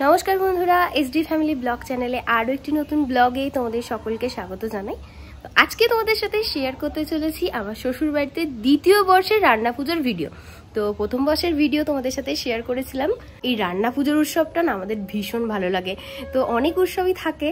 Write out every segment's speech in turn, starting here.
নমস্কার বন্ধুরা, SD family blog চ্যানেলে আরও একটি নতুন ব্লগে তোমাদের সকলকে স্বাগত জানাই। আজকে তোমাদের সাথে শেয়ার করতে চলেছি আমার শ্বশুর বাড়িতে দ্বিতীয় বর্ষের রান্না পুজোর ভিডিও। তো প্রথম বর্ষের ভিডিও তোমাদের সাথে শেয়ার করেছিলাম। এই রান্না পুজোর উৎসবটা না আমাদের ভীষণ ভালো লাগে। তো অনেক উৎসবই থাকে,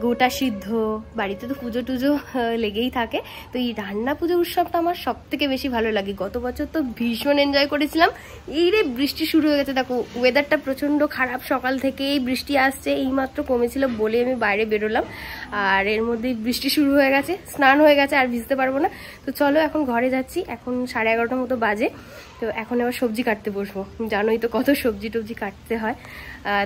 গোটা সিদ্ধ, বাড়িতে তো পুজো টুজো লেগেই থাকে। তো এই রান্না পুজোর উৎসবটা আমার সব থেকে বেশি ভালো লাগে। গত বছর তো ভীষণ এনজয় করেছিলাম। এই রে বৃষ্টি শুরু হয়ে গেছে, দেখো ওয়েদারটা প্রচণ্ড খারাপ, সকাল থেকেই বৃষ্টি আসছে, এইমাত্র কমেছিল বলে আমি বাইরে বেরোলাম, আর এর মধ্যেই বৃষ্টি শুরু হয়ে গেছে। স্নান হয়ে গেছে, আর ভিজতে পারবো না। তো চলো এখন ঘরে যাচ্ছি, এখন 11:30 মতো বাজে। তো এখন আবার সবজি কাটতে বসবো, জানোই তো কত সবজি টবজি কাটতে হয়।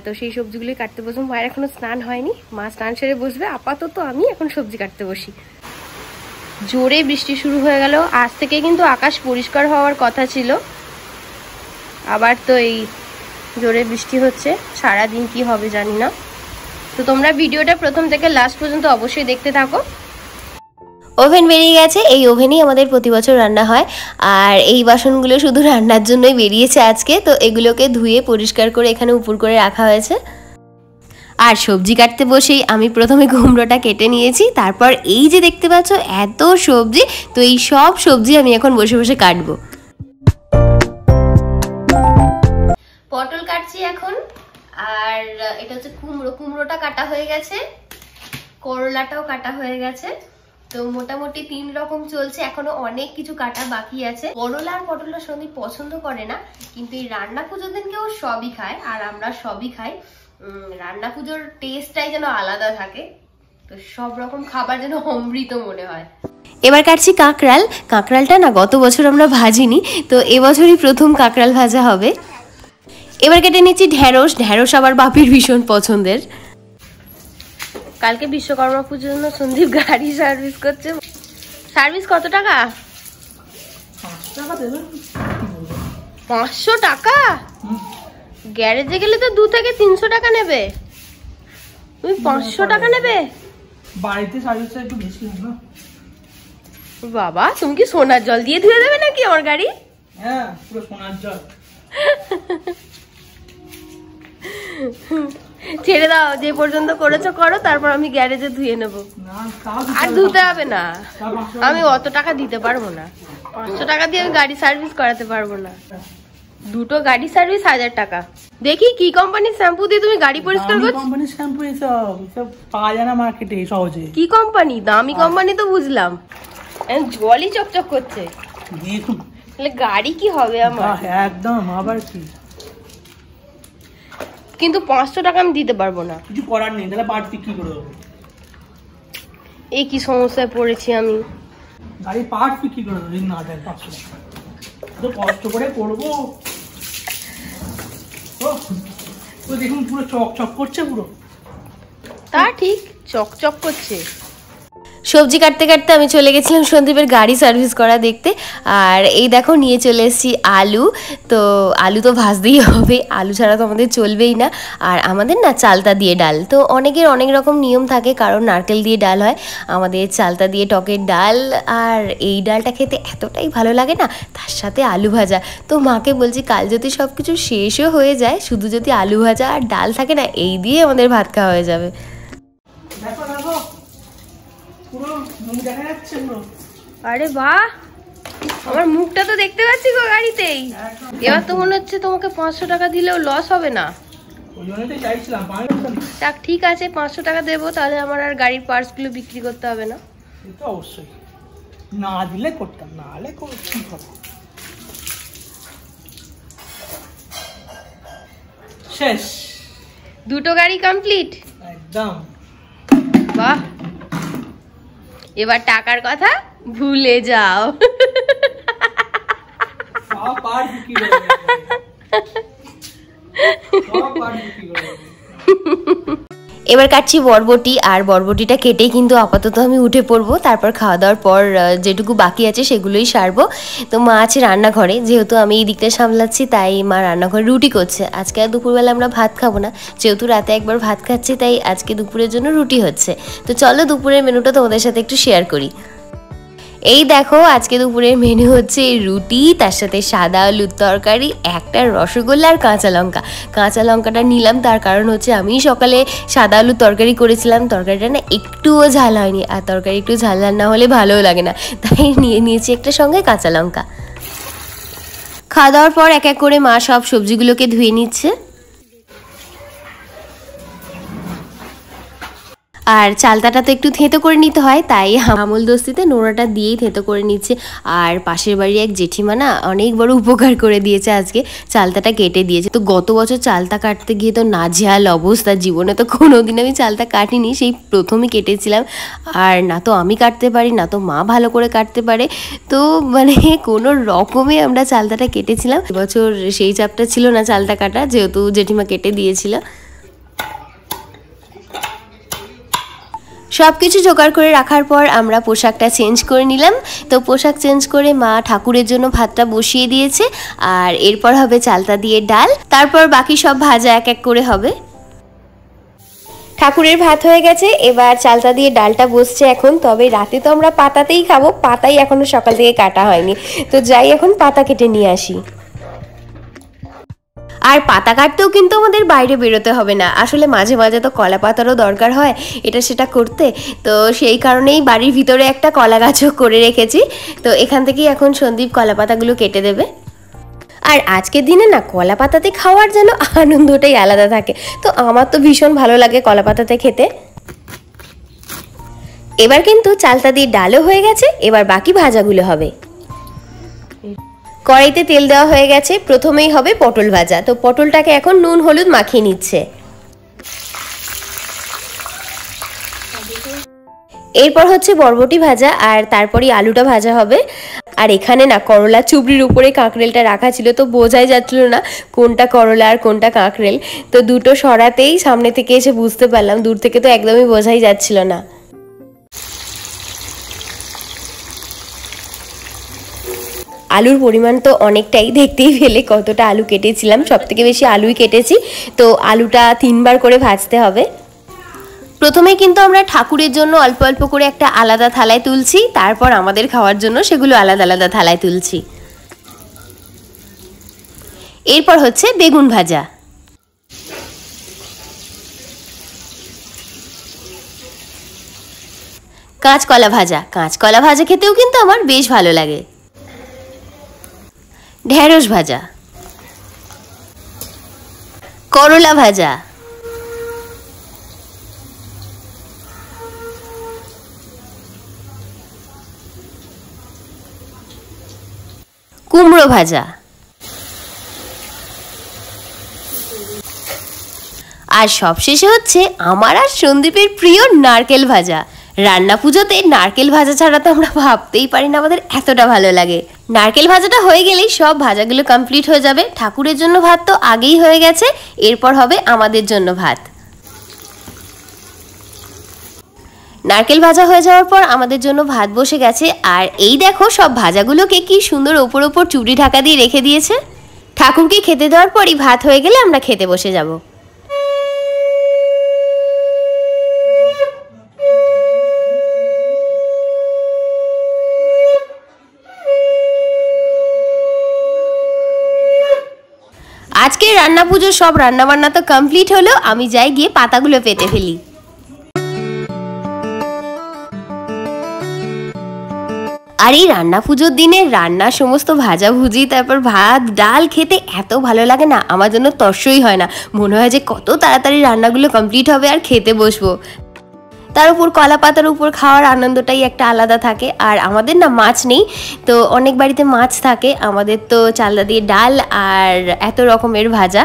তো সেই সবজিগুলোই কাটতে বসবো। মায়ের এখনো স্নান হয়নি, মা স্নান সেরে বসবে। আপাতত আমি এখন সবজি কাটতে বসি। জোরে বৃষ্টি শুরু হয়ে গেল। আজ থেকে কিন্তু আকাশ পরিষ্কার হওয়ার কথা ছিল, আবার তো এই জোরে বৃষ্টি হচ্ছে। সারাদিন কি হবে জানি না। তো তোমরা ভিডিওটা প্রথম থেকে লাস্ট পর্যন্ত অবশ্যই দেখতে থাকো। ওভেন বেরিয়ে গেছে, এই ওভেনেই আমাদের প্রতি বছর রান্না হয়। আর এই বাসনগুলো শুধু রান্নার জন্যই বেরিয়েছে আজকে। তো এগুলোকে ধুয়ে পরিষ্কার করে এখানে উপর করে রাখা হয়েছে। আর সবজি কাটতে বসেই আমি প্রথমে কুমড়োটা কেটে নিয়েছি, তারপর এই যে দেখতে পাচ্ছ এত সবজি, তো এই সব সবজি আমি এখন বসে বসে কাটবো। পটল কাটছি এখন, আর এটা হচ্ছে কুমড়ো। কুমড়োটা কাটা হয়ে গেছে, করলাটাও কাটা হয়ে গেছে। তো মোটামুটি 3 রকম চলছে, এখনো অনেক কিছু কাটা বাকি আছে। করলা আর পটলটা সন্দীপ পছন্দ করে না, কিন্তু এই রান্না পুজোর দিনকে ও সবই খায়, আর আমরা সবই খাই। রান্না পুজোর টেস্টটাই যেন আলাদা থাকে, তো সব রকম খাবার যেন অমৃত মনে হয়। এবার কাটছি কাঁকড়াল। কাঁকড়ালটা না গত বছর আমরা ভাজিনি, তো এবছরই প্রথম কাঁকড়াল ভাজা হবে। এবার কেটে নিচ্ছি ঢেঁড়স। ঢেঁড়স আবার বাপির ভীষণ পছন্দের। কালকে বিশ্বকর্মা পুজোর জন্য সন্দীপ গাড়ি সার্ভিস করছে। সার্ভিস কত টাকা? 500 টাকা? গ্যারেজে গেলে তো 2 থেকে 300 টাকা নেবে, তুমি 500 টাকা নেবে? বাড়িতে সার্ভিসটা একটু বেশি না বাবা, তুমি কি সোনার জল দিয়ে ধুয়ে দেবে নাকি আমার গাড়ি? হ্যাঁ, পুরো সোনার জল। ছেড়ে দাও, যে পর্যন্ত করেছো করো, তারপর আমি গ্যারেজে ধুয়ে নেবো। আর ধুতে হবে না, আমি অত টাকা দিতে পারবো না। 500 টাকা দিয়ে আমি গাড়ি সার্ভিস করাতে পারবো না। 2টো গাড়ি সার্ভিস 1000 টাকা। দেখি কি কোম্পানির শ্যাম্পু দিয়ে তুমি গাড়ি পরিষ্কার করছো? কোম্পানির শ্যাম্পু এসব পাওয়া যায় না মার্কেটে সহজে। কি কোম্পানি? দামি কোম্পানি তো বুঝলাম, জলই চকচক করছে। তাহলে গাড়ি কি হবে আমার? একদম, আবার কি। কিন্তু 500 টাকা আমি দিতে পারবো না। কিছু করার নেই, তাহলে পার্ট কি করে হবে? এই কি সমস্যায় পড়েছি আমি। গাড়ি পার্ট কি করে হবে না দেয় 500 টাকা? তো কষ্ট করে করবো। তো দেখুন পুরো চকচক করছে পুরো। তা ঠিক, চকচক করছে। সবজি কাটতে কাটতে আমি চলে গেছিলাম সন্দীপের গাড়ি সার্ভিস করা দেখতে। আর এই দেখো নিয়ে চলে এসেছি আলু। তো আলু তো ভাজতেই হবে, আলু ছাড়া তো আমাদের চলবেই না। আর আমাদের না চালতা দিয়ে ডাল, তো অনেকের অনেক রকম নিয়ম থাকে, কারণ নারকেল দিয়ে ডাল হয়, আমাদের চালতা দিয়ে টকের ডাল। আর এই ডালটা খেতে এতটাই ভালো লাগে না, তার সাথে আলু ভাজা। তো মাকে বলছি কাল যদি সব কিছু শেষও হয়ে যায়, শুধু যদি আলু ভাজা আর ডাল থাকে না, এই দিয়ে আমাদের ভাত খাওয়া হয়ে যাবে। আরে বাহ, আমার মুখটা তো দেখতে পাচ্ছি গো গাড়িতেই। এবার তো মনে হচ্ছে তোমাকে 500 টাকা দিলেও লস হবে না। যাক, ঠিক আছে, 500 টাকা দেবো, তাহলে আমার আর গাড়ির পার্টস গুলো বিক্রি করতে হবে না। অবশ্যই না দিলে করতাম, না হলে কি করবো। শেষ, 2টো গাড়ি কমপ্লিট একদম। বাহ, এবার টাকার কথা ভুলে যাও। এবার কাটছি বরবটি, আর বরবটিটা কেটেই কিন্তু আপাতত আমি উঠে পড়বো। তারপর খাওয়া দাওয়ার পর যেটুকু বাকি আছে সেগুলোই সারবো। তো মা আছে রান্নাঘরে, যেহেতু আমি এই দিকটা সামলাচ্ছি, তাই মা রান্নাঘরে রুটি করছে। আজকে আর দুপুরবেলা আমরা ভাত খাবো না, যেহেতু রাতে একবার ভাত খাচ্ছি, তাই আজকে দুপুরের জন্য রুটি হচ্ছে। তো চলো দুপুরের মেনুটা তোমাদের সাথে একটু শেয়ার করি। এই দেখো আজকে দুপুরের মেনু হচ্ছে রুটি, তার সাথে সাদা আলুর তরকারি, একটা রসগোল্লা আর কাঁচা লঙ্কা। কাঁচা লঙ্কাটা নিলাম তার কারণ হচ্ছে আমি সকালে সাদা আলুর তরকারি করেছিলাম, তরকারিটা না একটুও ঝাল হয়নি, আর তরকারি একটু ঝাল ঝাল না হলে ভালোও লাগে না, তাই নিয়েছি একটা সঙ্গে কাঁচা লঙ্কা। খাওয়া দাওয়ার পর এক এক করে মা সব সবজিগুলোকে ধুয়ে নিচ্ছে। আর চালতাটা তো একটু থেঁতো করে নিতে হয়, তাই আমল দস্তিতে নোড়াটা দিয়েই থেঁতো করে নিচ্ছে। আর পাশের বাড়ির এক জেঠিমা না অনেক বড় উপকার করে দিয়েছে, আজকে চালতাটা কেটে দিয়েছে। তো গত বছর চালতা কাটতে গিয়ে তো নাজেহাল অবস্থা, জীবনে তো কোনোদিন আমি চালতা কাটিনি, সেই প্রথমই কেটেছিলাম। আর না তো আমি কাটতে পারি, না তো মা ভালো করে কাটতে পারে, তো মানে কোনো রকমে আমরা চালতাটা কেটেছিলাম। এবছর সেই চাপটা ছিল না চালতা কাটা, যেহেতু জেঠিমা কেটে দিয়েছিল। সব কিছু জোগাড় করে রাখার পর আমরা পোশাকটা চেঞ্জ করে নিলাম। তো পোশাক চেঞ্জ করে মা ঠাকুরের জন্য ভাতটা বসিয়ে দিয়েছে, আর এরপর হবে চালতা দিয়ে ডাল, তারপর বাকি সব ভাজা এক এক করে হবে। ঠাকুরের ভাত হয়ে গেছে, এবার চালতা দিয়ে ডালটা বসছে এখন। তবে রাতে তো আমরা পাতাতেই খাবো, পাতাই এখনো সকাল থেকে কাটা হয়নি, তো যাই এখন পাতা কেটে নিয়ে আসি। আর পাতা কাটতেও কিন্তু আমাদের বাইরে বেরোতে হবে না, আসলে মাঝে মাঝে তো কলা পাতারও দরকার হয় এটা সেটা করতে, তো সেই কারণেই বাড়ির ভিতরে একটা কলা গাছও করে রেখেছি। তো এখান থেকেই এখন সন্দীপ কলা পাতাগুলো কেটে দেবে। আর আজকের দিনে না কলা পাতাতে খাওয়ার যেন আনন্দটাই আলাদা থাকে, তো আমার তো ভীষণ ভালো লাগে কলা পাতাতে খেতে। এবার কিন্তু চালতা দিয়ে ডালও হয়ে গেছে, এবার বাকি ভাজাগুলো হবে। কড়াইতে তেল দেওয়া হয়ে গেছে, প্রথমেই হবে পটল ভাজা। তো পটলটাকে এখন নুন হলুদ মাখিয়ে নিচ্ছে। এরপর হচ্ছে বরবটি ভাজা, আর তারপরই আলুটা ভাজা হবে। আর এখানে না করলা চুবড়ির উপরে কাঁকরেলটা রাখা ছিল, তো বোঝাই যাচ্ছিল না কোনটা করলা আর কোনটা কাঁকরেল, তো দুটো সরাতেই সামনে থেকে এসে বুঝতে পারলাম, দূর থেকে তো একদমই বোঝাই যাচ্ছিল না। আলুর পরিমাণ তো অনেকটাই, দেখতেই পেলে কতটা আলু কেটেছিলাম, সব থেকে বেশি আলুই কেটেছি। তো আলুটা 3 বার করে ভাজতে হবে। প্রথমে কিন্তু আমরা ঠাকুরের জন্য অল্প অল্প করে একটা আলাদা থালায় তুলছি, তারপর আমাদের খাওয়ার জন্য সেগুলো আলাদা আলাদা থালায় তুলছি। এরপর হচ্ছে বেগুন ভাজা। কাঁচকলা ভাজা, কাঁচকলা ভাজা খেতেও কিন্তু আমার বেশ ভালো লাগে। ঢেঁড়স ভাজা, করলা ভাজা, কুমড়ো ভাজা, আর সবশেষে হচ্ছে আমার আর সন্দীপের প্রিয় নারকেল ভাজা। রান্না পুজোতে নারকেল ভাজা ছাড়া তো আমরা ভাবতেই পারি না, আমাদের এতটা ভালো লাগে। নারকেল ভাজাটা হয়ে গেলেই সব ভাজাগুলো কমপ্লিট হয়ে যাবে। ঠাকুরের জন্য ভাত তো আগেই হয়ে গেছে, এরপর হবে আমাদের জন্য ভাত। নারকেল ভাজা হয়ে যাওয়ার পর আমাদের জন্য ভাত বসে গেছে। আর এই দেখো সব ভাজাগুলোকে কি সুন্দর ওপর ওপর চুড়ি ঢাকা দিয়ে রেখে দিয়েছে। ঠাকুরকে খেতে দেওয়ার পরই ভাত হয়ে গেলে আমরা খেতে বসে যাব। আজকে রান্না পুজোর সব রান্নাবান্না তো কমপ্লিট হলো, আমি যাই গিয়ে পাতাগুলো পেতে ফেলি। আর এই রান্না পুজোর দিনে রান্না সমস্ত ভাজাভুজি তারপর ভাত ডাল খেতে এত ভালো লাগে না, আমার জন্য তর্সই হয় না। মনে হয় যে কত তাড়াতাড়ি রান্নাগুলো কমপ্লিট হবে আর খেতে বসবো। তার উপর কলা পাতার উপর খাওয়ার আনন্দটাই একটা আলাদা থাকে। আর আমাদের না মাছ নেই, তো অনেক বাড়িতে মাছ থাকে, আমাদের তো চালতা দিয়ে ডাল আর এত রকমের ভাজা।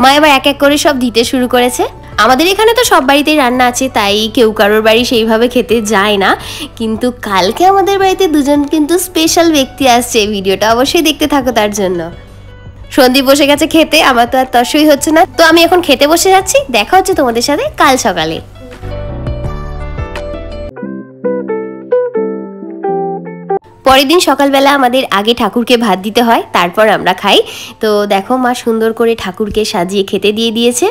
মা এবার এক এক করে সব দিতে শুরু করেছে। আমাদের এখানে তো সব বাড়িতেই রান্না আছে, তাই কেউ কারোর বাড়ি সেইভাবে খেতে যায় না, কিন্তু কালকে আমাদের বাড়িতে দুজন কিন্তু স্পেশাল ব্যক্তি আসছে, ভিডিওটা অবশ্যই দেখতে থাকো তার জন্য। সন্দীপ বসে গেছে খেতে, আমার তো আর তর্সই হচ্ছে না, তো আমি এখন খেতে বসে যাচ্ছি। দেখা হচ্ছে তোমাদের সাথে কাল সকালে। পরের দিন সকালবেলা আমাদের আগে ঠাকুরকে ভাত দিতে হয়, তারপর আমরা খাই। তো দেখো মা সুন্দর করে ঠাকুরকে সাজিয়ে খেতে দিয়ে দিয়েছে।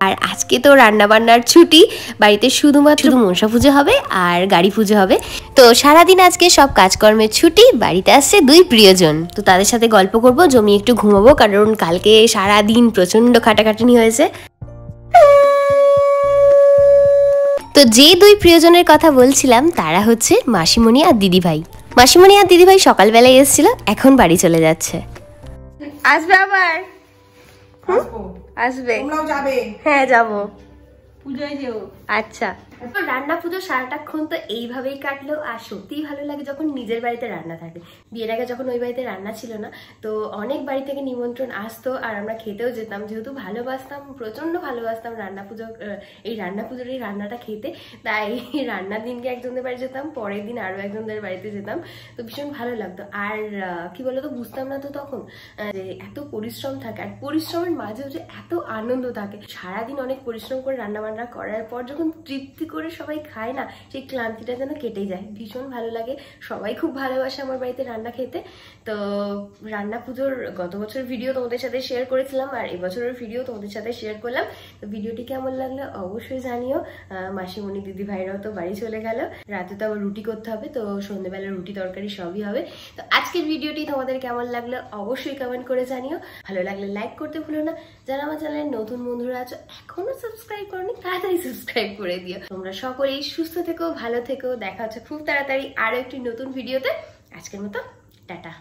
আর আজকে তো রান্না বান্নার ছুটি, বাড়িতে শুধুমাত্র মনসা পুজো হবে আর গাড়ি পুজো হবে। তো সারাদিন আজকে সব কাজকর্মের ছুটি, বাড়িতে আসছে 2 প্রিয়জন। তো তাদের সাথে গল্প করব, জমিয়ে একটু ঘুমাবো, কারণ কালকে সারাদিন প্রচন্ড খাটাখাটনি হয়েছে। তো যে 2 প্রিয়জনের কথা বলছিলাম তারা হচ্ছে মাসিমণি আর দিদিভাই। মাসিমণি আর দিদিভাই সকালবেলায় এসেছিল, এখন বাড়ি চলে যাচ্ছে। আসবে আবার? আসবে? হ্যাঁ যাবো। আচ্ছা, তো রান্না পুজো সারাটাক্ষণ তো এইভাবেই কাটলো। আর সত্যিই ভালো লাগে যখন নিজের বাড়িতে রান্না থাকে। বিয়ের আগে যখন ওই বাড়িতে রান্না ছিল না, তো অনেক বাড়ি থেকে নিমন্ত্রণ আসতো আর আমরা খেতেও যেতাম, যেহেতু ভালোবাসতাম, প্রচন্ড ভালোবাসতাম রান্না পুজো, এই রান্না পুজোর এই রান্নাটা খেতে। তাই রান্নার দিনকে একজনদের বাড়ি যেতাম, পরের দিন আরো একজনদের বাড়িতে যেতাম। তো ভীষণ ভালো লাগতো। আর কি বলতো, বুঝতাম না তো তখন যে এত পরিশ্রম থাকে, আর পরিশ্রমের মাঝেও যে এত আনন্দ থাকে। সারাদিন অনেক পরিশ্রম করে রান্না বান্না করার পর যখন তৃপ্তি করে সবাই খায় না, সেই ক্লান্তিটা যেন কেটে যায়। ভীষণ ভালো লাগে। সবাই খুব ভালোবাসে আমার বাড়িতে রান্না খেতে। তো রান্না পুজোর গত বছর ভিডিও তোমাদের সাথে শেয়ার করেছিলাম, আর এবছরের ভিডিও তোমাদের সাথে শেয়ার করলাম। তো ভিডিওটি কেমন লাগলো অবশ্যই জানিও। মাসিমণি দিদি ভাইরাও তো বাড়ি চলে গেল, রাতে তো আবার রুটি করতে হবে, তো সন্ধ্যেবেলা রুটি তরকারি সবই হবে। তো আজকের ভিডিওটি তোমাদের কেমন লাগলো অবশ্যই কমেন্ট করে জানিও। ভালো লাগলে লাইক করতে ভুলো না। যারা আমার চ্যানেলের নতুন বন্ধুরা আছো, এখনো সাবস্ক্রাইব করনি, তাড়াতাড়ি সাবস্ক্রাইব করে দিও। তোমরা সকলেই সুস্থ থেকো, ভালো থেকো। দেখা হচ্ছে খুব তাড়াতাড়ি আরো একটি নতুন ভিডিওতে। আজকের মতো টাটা।